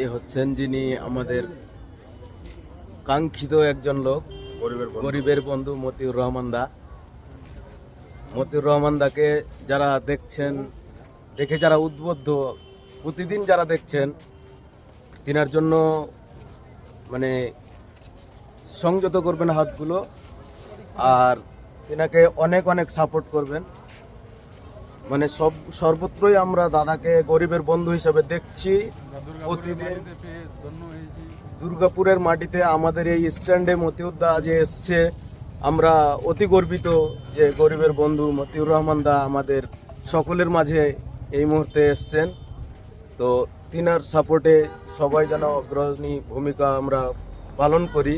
এই হচ্ছেন যিনি আমাদের কাঙ্ক্ষিত একজন লোক, গরিবের বন্ধু মতিউর রহমান দা। মতিউর রহমান দাকে যারা দেখছেন, দেখে যারা উদ্বুদ্ধ, প্রতিদিন যারা দেখছেন, তিনার জন্য মানে সংযত করবেন হাতগুলো, আর তিনাকে অনেক অনেক সাপোর্ট করবেন। মানে সর্বত্রই আমরা দাদাকে গরিবের বন্ধু হিসেবে দেখছি। প্রতিদিন দুর্গাপুরের মাটিতে আমাদের এই স্ট্যান্ডে মতিউর দা যে এসছে, আমরা অতি গর্বিত যে গরিবের বন্ধু মতিউর রহমান দা আমাদের সকলের মাঝে এই মুহূর্তে এসছেন। তো তিনার সাপোর্টে সবাই যেন অগ্রণী ভূমিকা আমরা পালন করি,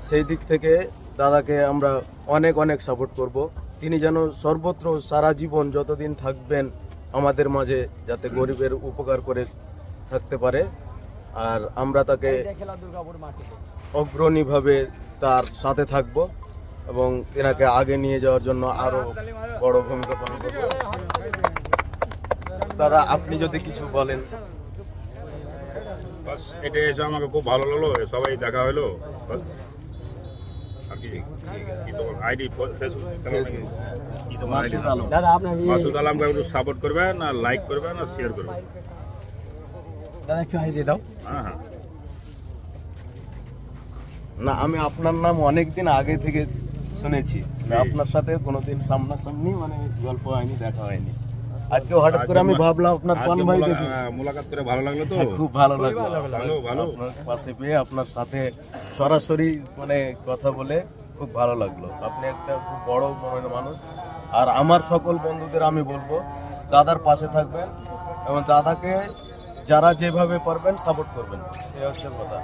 সেই দিক থেকে দাদাকে আমরা অনেক অনেক সাপোর্ট করব। তিনি যেন সর্বত্র সারা জীবন যতদিন থাকবেন আমাদের মাঝে যাতে গরিবের উপকার করে থাকতে পারে, আর আমরা তাকে অগ্রণীভাবে তার সাথে থাকব এবং তেনাকে আগে নিয়ে যাওয়ার জন্য আরো বড় ভূমিকা পালন করব। দাদা, আপনি যদি কিছু বলেন। বাস এটা এসে আমাকে খুব ভালো লাগলো, সবাই দেখা হলো। বাস আর কি তোমার আইডি কি তোমার আইডি? মাসুদ আলমকে একটু সাপোর্ট করবেন, আর লাইক করবেন, আর শেয়ার করবেন। দাদা একটু আইডি দাও। হ্যাঁ হ্যাঁ, না, আমি আপনার নাম অনেকদিন আগে থেকে শুনেছি, আপনার সাথে কোনোদিন সামনাসামনি মানে গল্প হয়নি, দেখা হয়নি। আজকে হঠাৎ করে আমি ভাবলাম আপনার কোন ভাই দেখি, মোলাকাত করে ভালো লাগলো। তো খুব ভালো লাগলো ভালো ভালো আপনার পাশে পেয়ে, আপনার সাথে সরাসরি মানে কথা বলে খুব ভালো লাগলো। আপনি একটা খুব বড় মনের মানুষ, আর আমার সকল বন্ধুদের আমি বলবো দাদার পাশে থাকবেন এবং দাদাকে যারা যেভাবে পারবেন সাপোর্ট করবেন, এই হচ্ছে কথা।